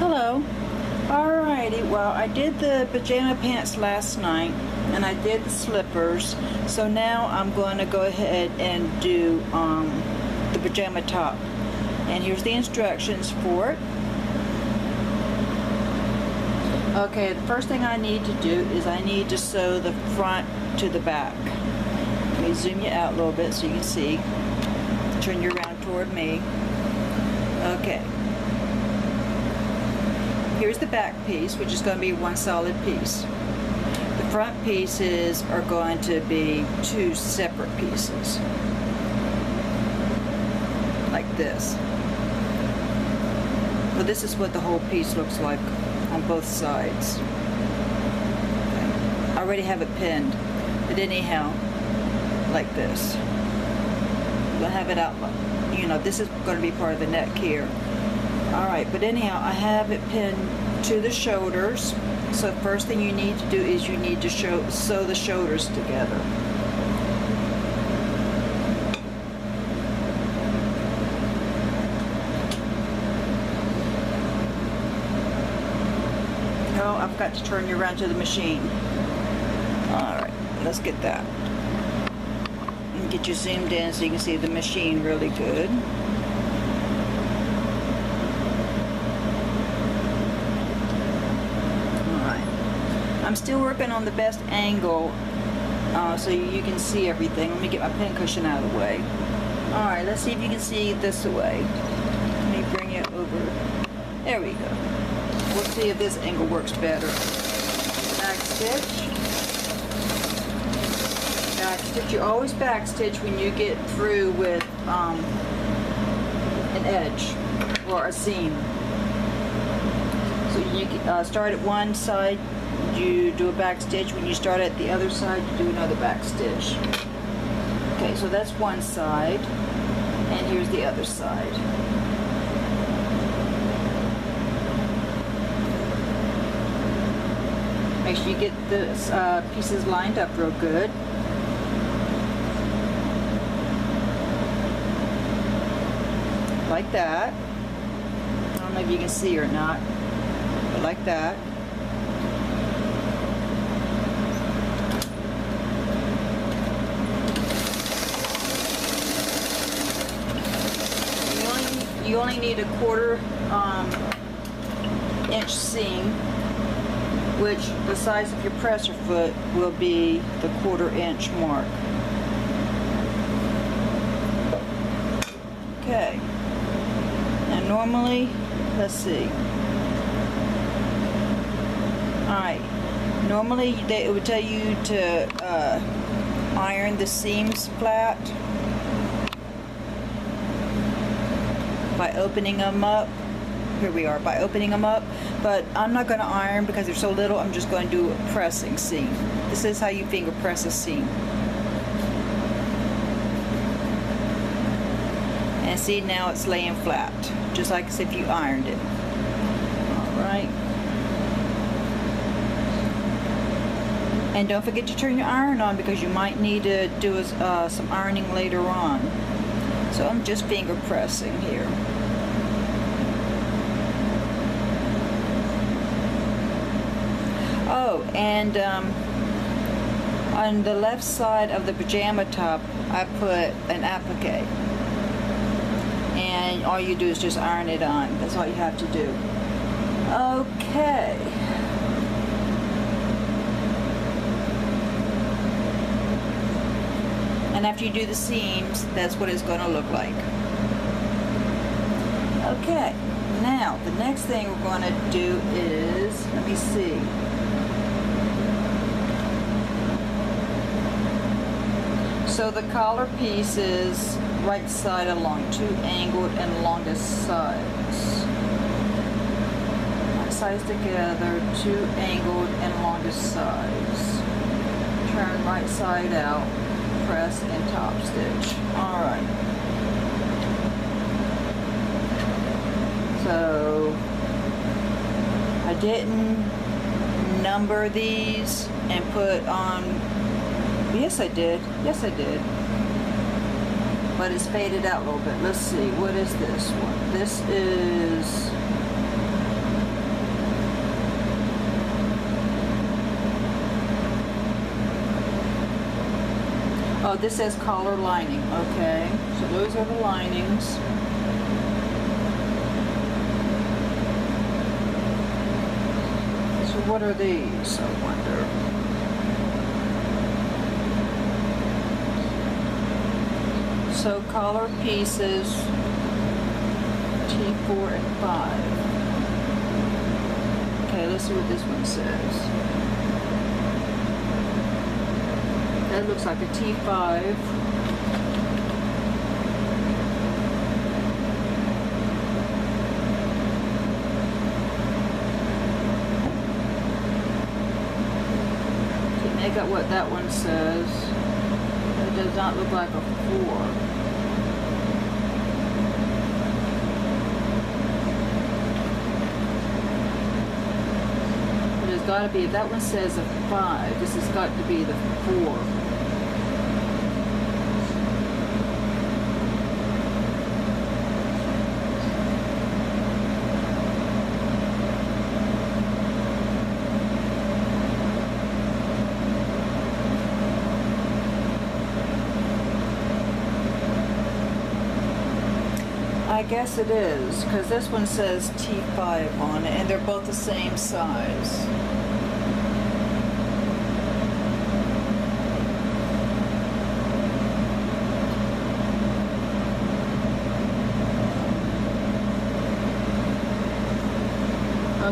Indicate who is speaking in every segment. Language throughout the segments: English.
Speaker 1: Hello. Alrighty, well, I did the pajama pants last night and I did the slippers, so now I'm going to go ahead and do the pajama top. And here's the instructions for it. Okay, the first thing I need to do is I need to sew the front to the back. Let me zoom you out a little bit so you can see. Turn you around toward me. Okay. Here's the back piece, which is going to be one solid piece. The front pieces are going to be two separate pieces. Like this. Well, this is what the whole piece looks like on both sides. Okay. I already have it pinned, but anyhow, like this. We'll have it out, you know, this is going to be part of the neck here. Alright, but anyhow, I have it pinned to the shoulders. So first thing you need to do is you need to sew the shoulders together. Oh, I've got to turn you around to the machine. Alright, let's get that. And get you zoomed in so you can see the machine really good. I'm still working on the best angle so you can see everything. Let me get my pin cushion out of the way. Alright, let's see if you can see this way. Let me bring it over. There we go. We'll see if this angle works better. Back stitch. Back stitch. You always back stitch when you get through with an edge or a seam. So you start at one side, you do a back stitch. When you start at the other side, you do another back stitch. Okay, so that's one side, and here's the other side. Make sure you get the pieces lined up real good. Like that. I don't know if you can see or not, but like that. You only need a 1/4 inch seam, which the size of your presser foot will be the 1/4 inch mark. Okay. Now normally, let's see. Alright. Normally it would tell you to iron the seams flat by opening them up. Here we are, by opening them up, but I'm not going to iron because they're so little. I'm just going to do a pressing seam. This is how you finger press a seam. And see, now it's laying flat, just like as if you ironed it. Alright. And don't forget to turn your iron on because you might need to do some ironing later on. So I'm just finger pressing here. Oh, and on the left side of the pajama top, I put an applique. And all you do is just iron it on. That's all you have to do. Okay. And after you do the seams, that's what it's going to look like. Okay, now the next thing we're going to do is, let me see. So the collar piece is right side along, two angled and longest sides. Right sides together, two angled and longest sides. Turn right side out. Press and top stitch. Alright. So I didn't number these and put on, yes I did, but it's faded out a little bit. Let's see, what is this one? This is Oh, this says collar lining. Okay, so those are the linings. So what are these, I wonder? So collar pieces T4 and 5. Okay, let's see what this one says. That looks like a T5. Okay, make out what that one says. It does not look like a 4. Got to be, that one says a 5. This has got to be the 4. I guess it is, because this one says T5 on it, and they're both the same size.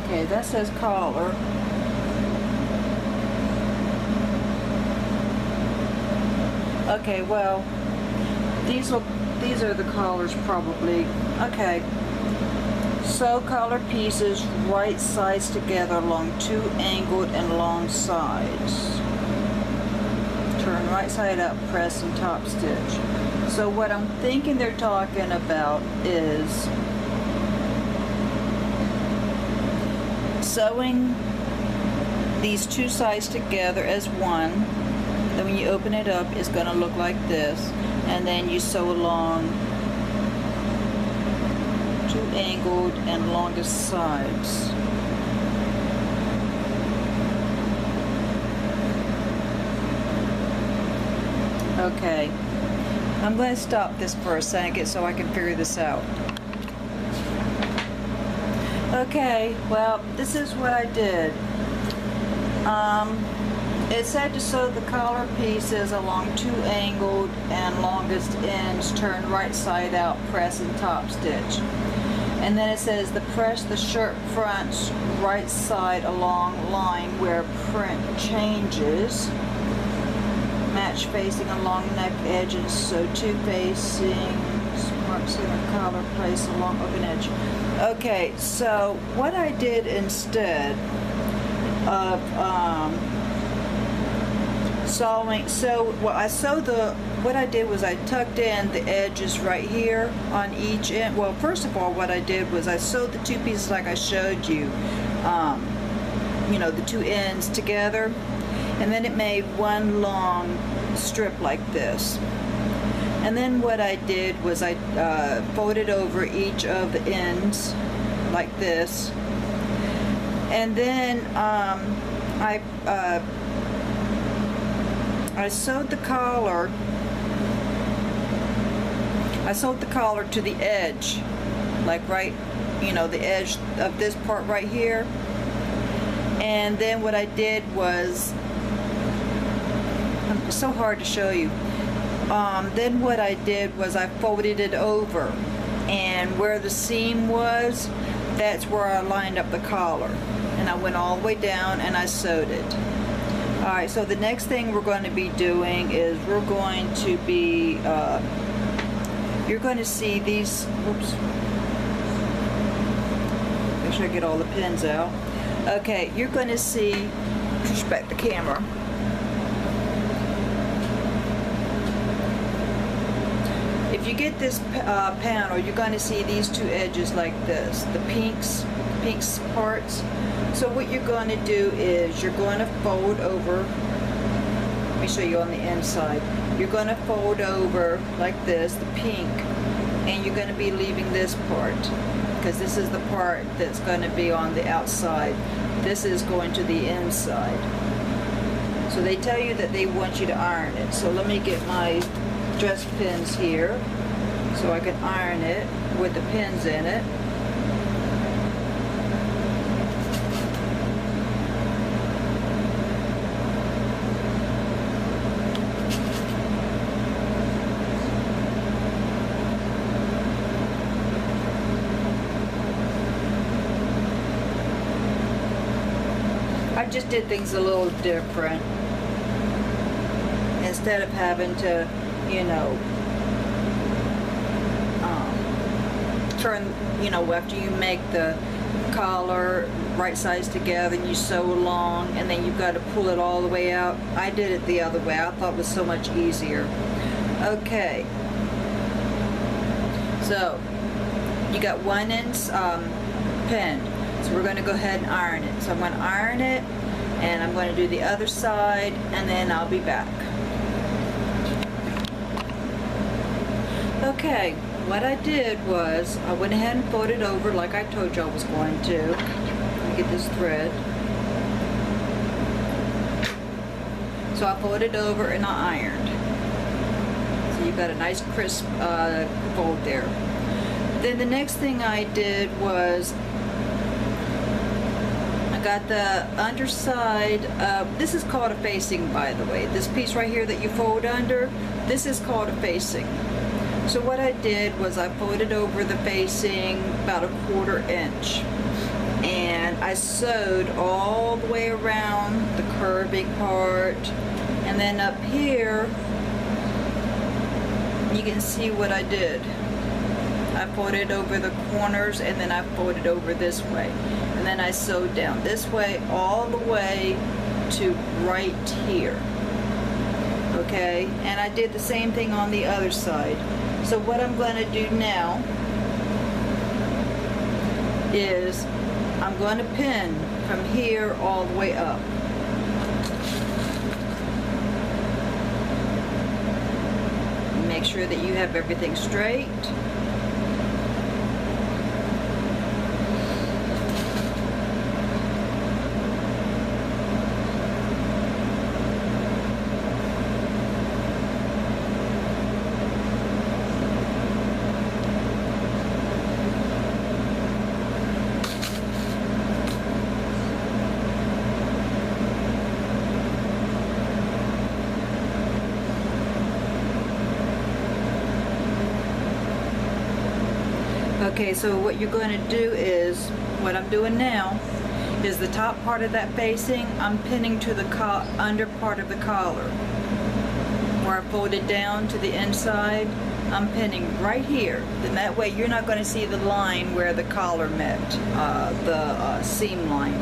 Speaker 1: Okay, that says collar. Okay, well, these are the collars probably. Okay, sew collar pieces right sides together along 2 angled and long sides. Turn right side up, press and top stitch. So what I'm thinking they're talking about is sewing these 2 sides together as one. Then when you open it up, it's going to look like this, and then you sew along 2 angled and longest sides. Okay, I'm going to stop this for a second so I can figure this out. Okay, well, this is what I did. It said to sew the collar pieces along 2 angled and longest ends, turn right side out, press and top stitch. And then it says to press the shirt fronts right side along line where print changes. Match facing along neck edge and sew 2 facings, mark center collar, place along open edge. Okay, so what I did instead of sewing, what I did was I tucked in the edges right here on each end. Well, first of all, what I did was I sewed the 2 pieces like I showed you, you know, the 2 ends together, and then it made one long strip like this. And then what I did was I folded over each of the ends like this, and then I sewed the collar. I sewed the collar to the edge, like right, you know, the edge of this part right here. And then what I did was, it's so hard to show you. Then what I did was I folded it over, and where the seam was, that's where I lined up the collar, and I went all the way down and I sewed it. Alright, so the next thing we're going to be doing is we're going to be, you're going to see these, whoops, make sure I get all the pins out. Okay, you're going to see, push back the camera. If you get this panel, you're going to see these 2 edges like this, the pinks parts. So what you're going to do is you're going to fold over, let me show you on the inside. You're going to fold over like this, the pink, and you're going to be leaving this part, because this is the part that's going to be on the outside. This is going to the inside. So they tell you that they want you to iron it. So let me get my dress pins here so I can iron it with the pins in it. I just did things a little different. Instead of having to, you know, turn, you know, after you make the collar right sides together and you sew along and then you've got to pull it all the way out. I did it the other way. I thought it was so much easier. Okay. So, you got 1 inch pinned. So we're going to go ahead and iron it. So I'm going to iron it, and I'm going to do the other side, and then I'll be back. Okay, what I did was I went ahead and folded over like I told you I was going to. Let me get this thread. So I folded over and I ironed. So you've got a nice crisp fold there. Then the next thing I did was got the underside, this is called a facing, by the way. This piece right here that you fold under, this is called a facing. So what I did was I folded over the facing about 1/4 inch, and I sewed all the way around the curving part, and then up here you can see what I did. I folded over the corners, and then I folded over this way. And then I sewed down this way all the way to right here. Okay, and I did the same thing on the other side. So what I'm going to do now is I'm going to pin from here all the way up. Make sure that you have everything straight. Okay, so what you're going to do is, what I'm doing now, is the top part of that facing, I'm pinning to the under part of the collar. Where I folded down to the inside, I'm pinning right here. Then that way you're not going to see the line where the collar met, the seam line.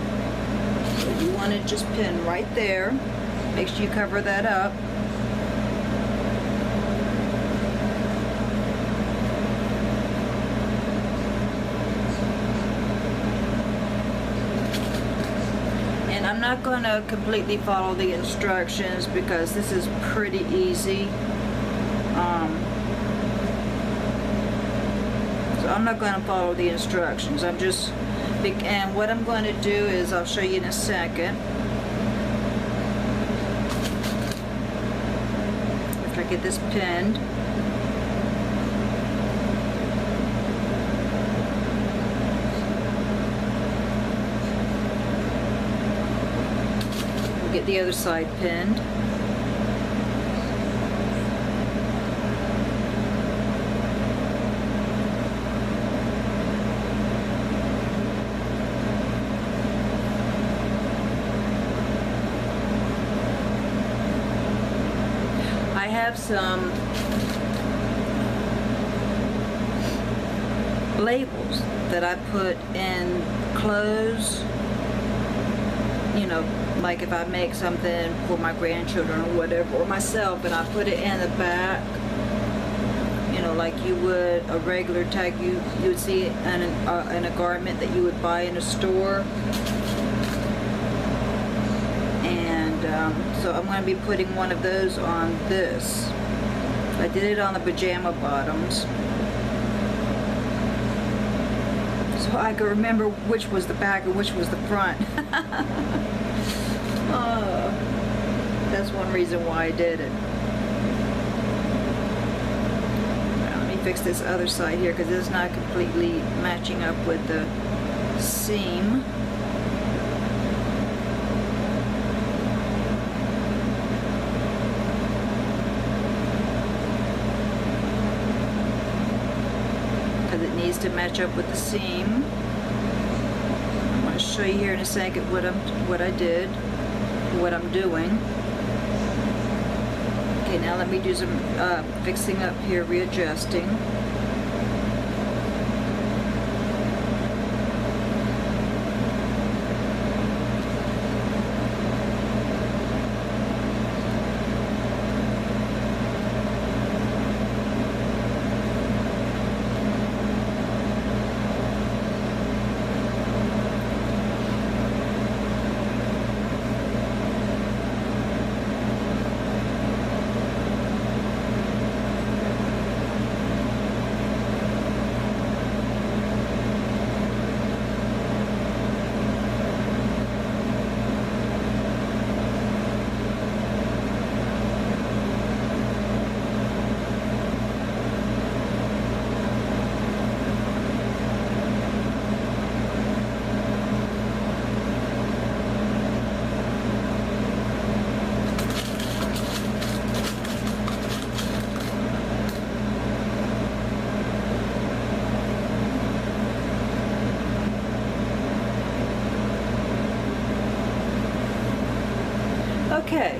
Speaker 1: So you want to just pin right there. Make sure you cover that up. I'm not going to completely follow the instructions because this is pretty easy. So I'm not going to follow the instructions. And what I'm going to do is, I'll show you in a second. After I get this pinned. Get the other side pinned. I have some labels that I put in clothes, you know, like if I make something for my grandchildren or whatever, or myself, and I put it in the back, you know, like you would a regular tag you would see in a garment that you would buy in a store. And so I'm going to be putting one of those on this. I did it on the pajama bottoms, so I could remember which was the back and which was the front. That's one reason why I did it. Now, let me fix this other side here because it's not completely matching up with the seam. Because it needs to match up with the seam. I'm going to show you here in a second what I did, what I'm doing. Okay, now let me do some fixing up here, readjusting. Okay,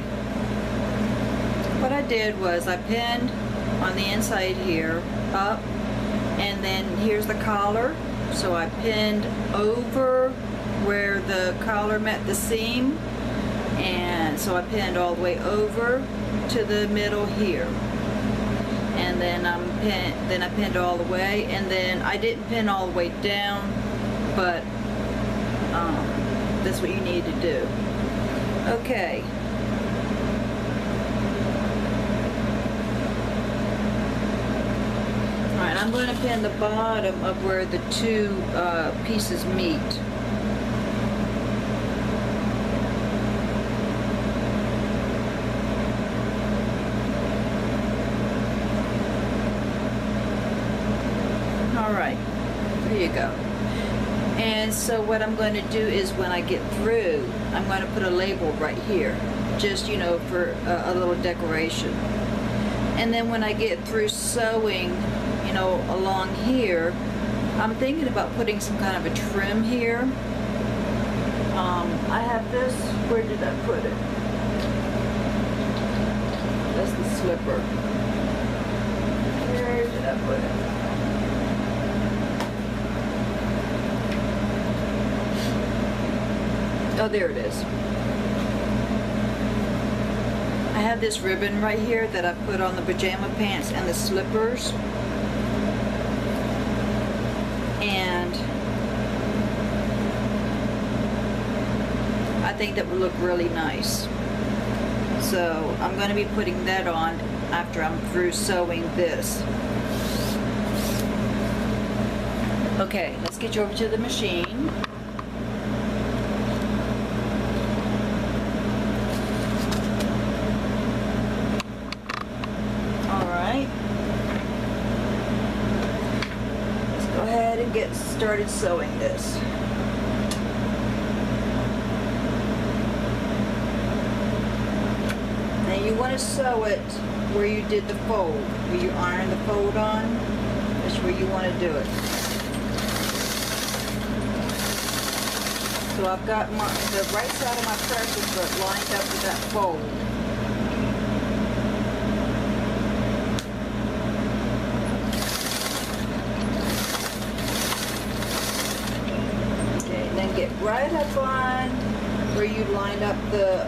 Speaker 1: what I did was I pinned on the inside here up, and then here's the collar, so I pinned over where the collar met the seam, and so I pinned all the way over to the middle here, and then I pinned all the way, and then I didn't pin all the way down, but that's what you need to do. Okay. Alright, I'm going to pin the bottom of where the two pieces meet. Alright, there you go. And so what I'm going to do is when I get through, I'm going to put a label right here, just, you know, for a little decoration. And then when I get through sewing, you know, along here, I'm thinking about putting some kind of a trim here. I have this, where did I put it? That's the slipper. Where did I put it? Oh, there it is. I have this ribbon right here that I put on the pajama pants and the slippers. And I think that would look really nice. So I'm going to be putting that on after I'm through sewing this. Okay, let's get you over to the machine. Get started sewing this. Now you want to sew it where you did the fold, where you iron the fold on. That's where you want to do it. So I've got the right side of my pressure foot lined up with that fold. Get right up on where you lined up the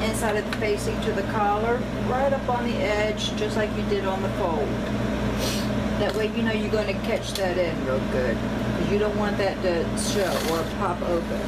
Speaker 1: inside of the facing to the collar, right up on the edge, just like you did on the fold. That way you know you're going to catch that in real good, because you don't want that to show or pop open.